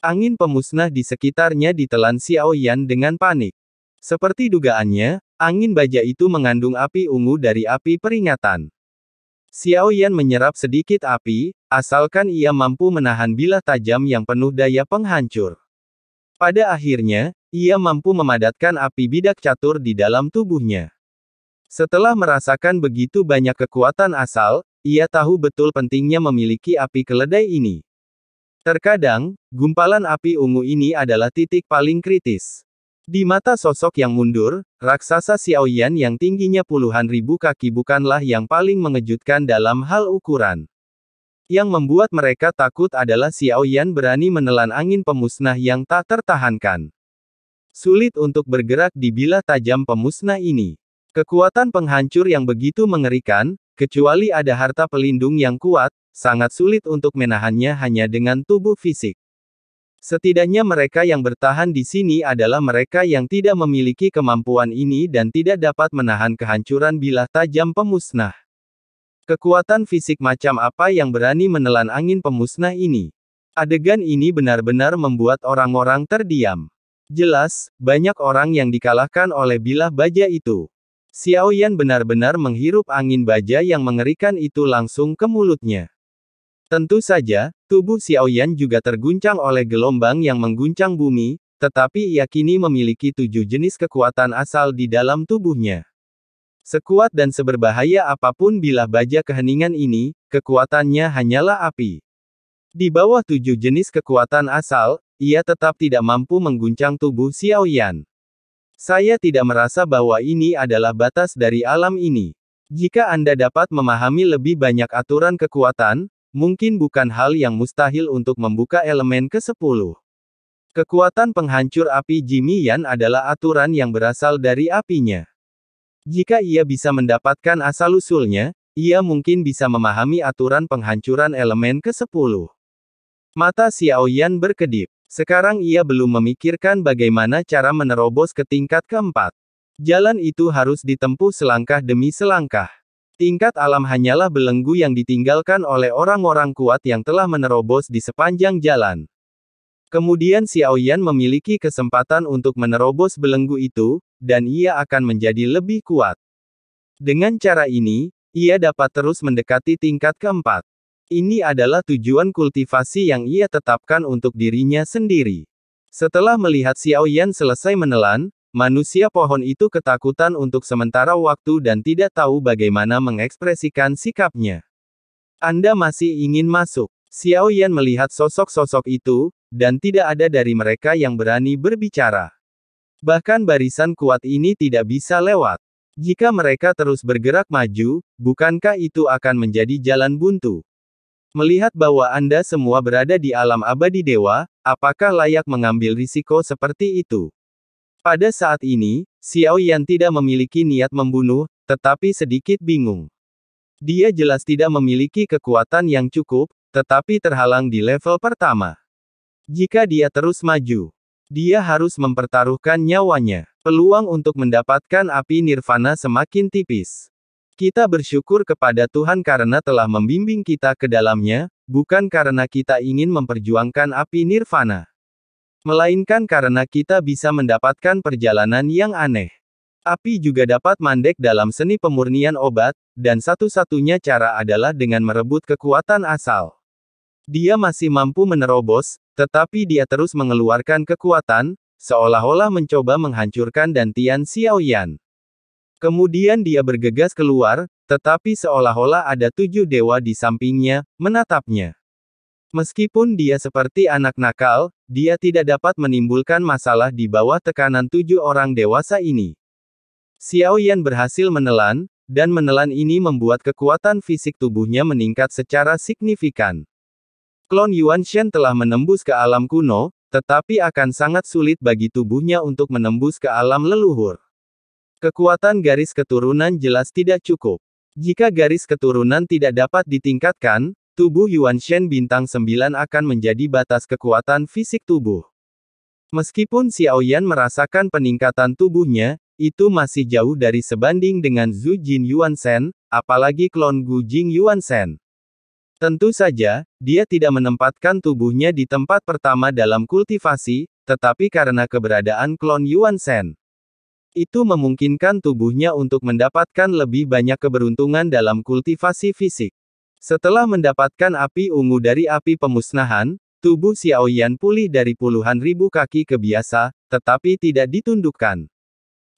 Angin pemusnah di sekitarnya ditelan Xiao Yan dengan panik. Seperti dugaannya, angin baja itu mengandung api ungu dari api peringatan. Xiao Yan menyerap sedikit api, asalkan ia mampu menahan bilah tajam yang penuh daya penghancur. Pada akhirnya, ia mampu memadatkan api bidak catur di dalam tubuhnya. Setelah merasakan begitu banyak kekuatan asal, ia tahu betul pentingnya memiliki api keledai ini. Terkadang, gumpalan api ungu ini adalah titik paling kritis. Di mata sosok yang mundur, raksasa Xiao Yan yang tingginya puluhan ribu kaki bukanlah yang paling mengejutkan dalam hal ukuran. Yang membuat mereka takut adalah Xiao Yan berani menelan angin pemusnah yang tak tertahankan. Sulit untuk bergerak di bilah tajam pemusnah ini. Kekuatan penghancur yang begitu mengerikan, kecuali ada harta pelindung yang kuat, sangat sulit untuk menahannya hanya dengan tubuh fisik. Setidaknya mereka yang bertahan di sini adalah mereka yang tidak memiliki kemampuan ini dan tidak dapat menahan kehancuran bilah tajam pemusnah. Kekuatan fisik macam apa yang berani menelan angin pemusnah ini? Adegan ini benar-benar membuat orang-orang terdiam. Jelas, banyak orang yang dikalahkan oleh bilah baja itu. Xiao Yan benar-benar menghirup angin baja yang mengerikan itu langsung ke mulutnya. Tentu saja, tubuh Xiao Yan juga terguncang oleh gelombang yang mengguncang bumi, tetapi ia kini memiliki 7 jenis kekuatan asal di dalam tubuhnya. Sekuat dan seberbahaya apapun bilah baja keheningan ini, kekuatannya hanyalah api. Di bawah 7 jenis kekuatan asal, ia tetap tidak mampu mengguncang tubuh Xiao Yan. Saya tidak merasa bahwa ini adalah batas dari alam ini. Jika Anda dapat memahami lebih banyak aturan kekuatan, mungkin bukan hal yang mustahil untuk membuka elemen ke-10. Kekuatan penghancur api Jimmy Yan adalah aturan yang berasal dari apinya. Jika ia bisa mendapatkan asal-usulnya, ia mungkin bisa memahami aturan penghancuran elemen ke-10. Mata Xiao Yan berkedip. Sekarang ia belum memikirkan bagaimana cara menerobos ke tingkat keempat. Jalan itu harus ditempuh selangkah demi selangkah. Tingkat alam hanyalah belenggu yang ditinggalkan oleh orang-orang kuat yang telah menerobos di sepanjang jalan. Kemudian Xiao Yan memiliki kesempatan untuk menerobos belenggu itu, dan ia akan menjadi lebih kuat. Dengan cara ini, ia dapat terus mendekati tingkat keempat. Ini adalah tujuan kultivasi yang ia tetapkan untuk dirinya sendiri. Setelah melihat Xiao Yan selesai menelan, manusia pohon itu ketakutan untuk sementara waktu dan tidak tahu bagaimana mengekspresikan sikapnya. Anda masih ingin masuk? Xiao Yan melihat sosok-sosok itu, dan tidak ada dari mereka yang berani berbicara. Bahkan barisan kuat ini tidak bisa lewat. Jika mereka terus bergerak maju, bukankah itu akan menjadi jalan buntu? Melihat bahwa Anda semua berada di alam abadi dewa, apakah layak mengambil risiko seperti itu? Pada saat ini, Xiao Yan tidak memiliki niat membunuh, tetapi sedikit bingung. Dia jelas tidak memiliki kekuatan yang cukup, tetapi terhalang di level pertama. Jika dia terus maju, dia harus mempertaruhkan nyawanya. Peluang untuk mendapatkan api nirvana semakin tipis. Kita bersyukur kepada Tuhan karena telah membimbing kita ke dalamnya, bukan karena kita ingin memperjuangkan api nirvana. Melainkan karena kita bisa mendapatkan perjalanan yang aneh. Api juga dapat mandek dalam seni pemurnian obat, dan satu-satunya cara adalah dengan merebut kekuatan asal. Dia masih mampu menerobos, tetapi dia terus mengeluarkan kekuatan, seolah-olah mencoba menghancurkan dantian Xiao Yan. Kemudian dia bergegas keluar, tetapi seolah-olah ada 7 dewa di sampingnya, menatapnya. Meskipun dia seperti anak nakal, dia tidak dapat menimbulkan masalah di bawah tekanan 7 orang dewasa ini. Xiao Yan berhasil menelan, dan menelan ini membuat kekuatan fisik tubuhnya meningkat secara signifikan. Klon Yuan Shen telah menembus ke alam kuno, tetapi akan sangat sulit bagi tubuhnya untuk menembus ke alam leluhur. Kekuatan garis keturunan jelas tidak cukup. Jika garis keturunan tidak dapat ditingkatkan, tubuh Yuan Shen bintang 9 akan menjadi batas kekuatan fisik tubuh. Meskipun Xiao Yan merasakan peningkatan tubuhnya, itu masih jauh dari sebanding dengan Zhu Jin Yuan Shen, apalagi klon Gu Jing Yuan Shen. Tentu saja, dia tidak menempatkan tubuhnya di tempat pertama dalam kultivasi, tetapi karena keberadaan klon Yuan Shen. Itu memungkinkan tubuhnya untuk mendapatkan lebih banyak keberuntungan dalam kultivasi fisik. Setelah mendapatkan api ungu dari api pemusnahan, tubuh Xiaoyan pulih dari puluhan ribu kaki ke biasa, tetapi tidak ditundukkan.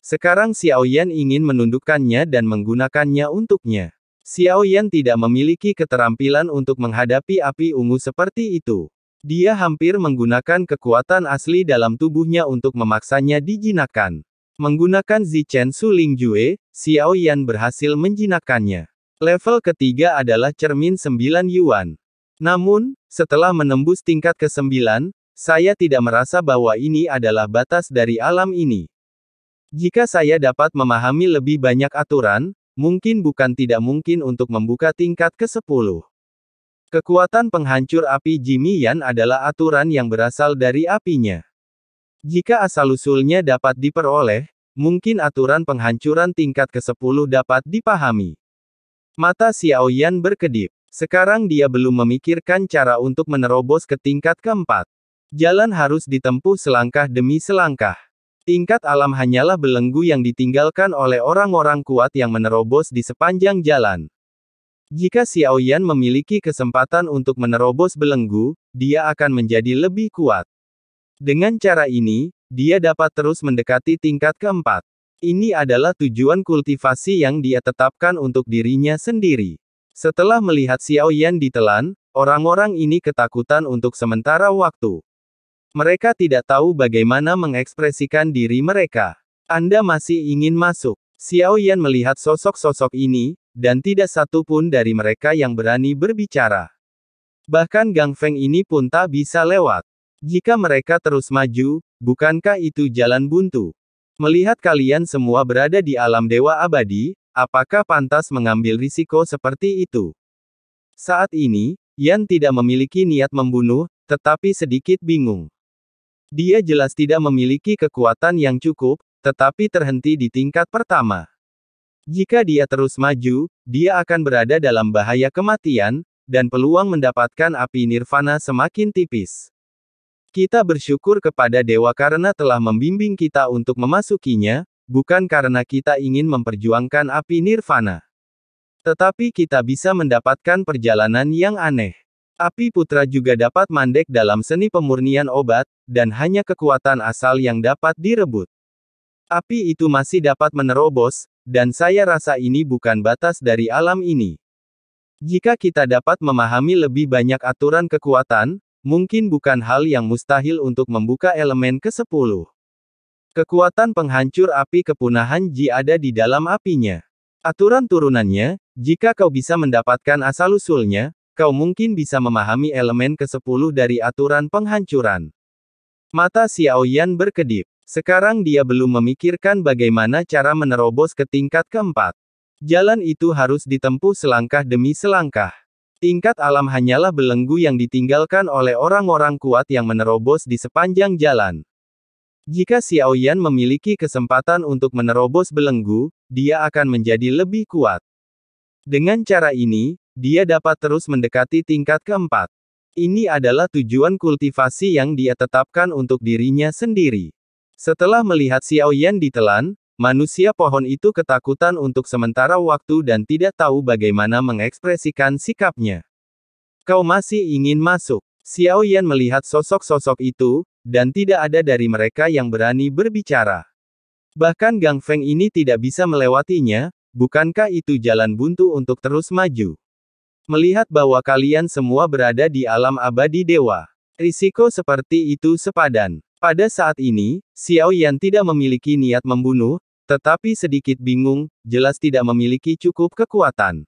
Sekarang Xiaoyan ingin menundukkannya dan menggunakannya untuknya. Xiaoyan tidak memiliki keterampilan untuk menghadapi api ungu seperti itu. Dia hampir menggunakan kekuatan asli dalam tubuhnya untuk memaksanya dijinakkan. Menggunakan Zichen Su Ling Jue, Xiaoyan berhasil menjinakkannya. Level ketiga adalah cermin 9 Yuan. Namun, setelah menembus tingkat ke-9, saya tidak merasa bahwa ini adalah batas dari alam ini. Jika saya dapat memahami lebih banyak aturan, mungkin bukan tidak mungkin untuk membuka tingkat ke-10. Kekuatan penghancur api Jimian adalah aturan yang berasal dari apinya. Jika asal-usulnya dapat diperoleh, mungkin aturan penghancuran tingkat ke-10 dapat dipahami. Mata Xiaoyan berkedip. Sekarang dia belum memikirkan cara untuk menerobos ke tingkat ke-4. Jalan harus ditempuh selangkah demi selangkah. Tingkat alam hanyalah belenggu yang ditinggalkan oleh orang-orang kuat yang menerobos di sepanjang jalan. Jika Xiaoyan memiliki kesempatan untuk menerobos belenggu, dia akan menjadi lebih kuat. Dengan cara ini, dia dapat terus mendekati tingkat ke-4. Ini adalah tujuan kultivasi yang dia tetapkan untuk dirinya sendiri. Setelah melihat Xiaoyan ditelan, orang-orang ini ketakutan untuk sementara waktu. Mereka tidak tahu bagaimana mengekspresikan diri mereka. Anda masih ingin masuk. Xiaoyan melihat sosok-sosok ini, dan tidak satu pun dari mereka yang berani berbicara. Bahkan Gang Feng ini pun tak bisa lewat. Jika mereka terus maju, bukankah itu jalan buntu? Melihat kalian semua berada di alam dewa abadi, apakah pantas mengambil risiko seperti itu? Saat ini, Yan tidak memiliki niat membunuh, tetapi sedikit bingung. Dia jelas tidak memiliki kekuatan yang cukup, tetapi terhenti di tingkat pertama. Jika dia terus maju, dia akan berada dalam bahaya kematian, dan peluang mendapatkan api nirvana semakin tipis. Kita bersyukur kepada dewa karena telah membimbing kita untuk memasukinya, bukan karena kita ingin memperjuangkan api nirvana. Tetapi kita bisa mendapatkan perjalanan yang aneh. Api putra juga dapat mandek dalam seni pemurnian obat, dan hanya kekuatan asal yang dapat direbut. Api itu masih dapat menerobos, dan saya rasa ini bukan batas dari alam ini. Jika kita dapat memahami lebih banyak aturan kekuatan, mungkin bukan hal yang mustahil untuk membuka elemen ke-10. Kekuatan penghancur api kepunahan Ji ada di dalam apinya. Aturan turunannya, jika kau bisa mendapatkan asal-usulnya, kau mungkin bisa memahami elemen ke-10 dari aturan penghancuran. Mata Xiaoyan berkedip. Sekarang dia belum memikirkan bagaimana cara menerobos ke tingkat ke-4. Jalan itu harus ditempuh selangkah demi selangkah. Tingkat alam hanyalah belenggu yang ditinggalkan oleh orang-orang kuat yang menerobos di sepanjang jalan. Jika Xiaoyan memiliki kesempatan untuk menerobos belenggu, dia akan menjadi lebih kuat. Dengan cara ini, dia dapat terus mendekati tingkat ke-4. Ini adalah tujuan kultivasi yang dia tetapkan untuk dirinya sendiri. Setelah melihat Xiaoyan ditelan, manusia pohon itu ketakutan untuk sementara waktu dan tidak tahu bagaimana mengekspresikan sikapnya. Kau masih ingin masuk? Xiaoyan melihat sosok-sosok itu, dan tidak ada dari mereka yang berani berbicara. Bahkan Gang Feng ini tidak bisa melewatinya, bukankah itu jalan buntu untuk terus maju? Melihat bahwa kalian semua berada di alam abadi dewa. Risiko seperti itu sepadan. Pada saat ini, Xiaoyan tidak memiliki niat membunuh, tetapi sedikit bingung, jelas tidak memiliki cukup kekuatan.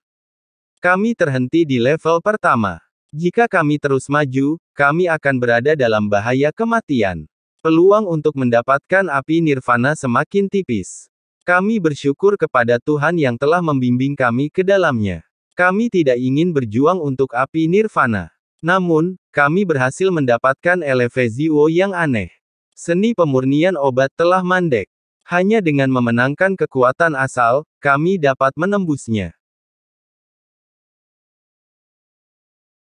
Kami terhenti di level pertama. Jika kami terus maju, kami akan berada dalam bahaya kematian. Peluang untuk mendapatkan api nirvana semakin tipis. Kami bersyukur kepada Tuhan yang telah membimbing kami ke dalamnya. Kami tidak ingin berjuang untuk api nirvana. Namun, kami berhasil mendapatkan Elevazio yang aneh. Seni pemurnian obat telah mandek. Hanya dengan memenangkan kekuatan asal, kami dapat menembusnya.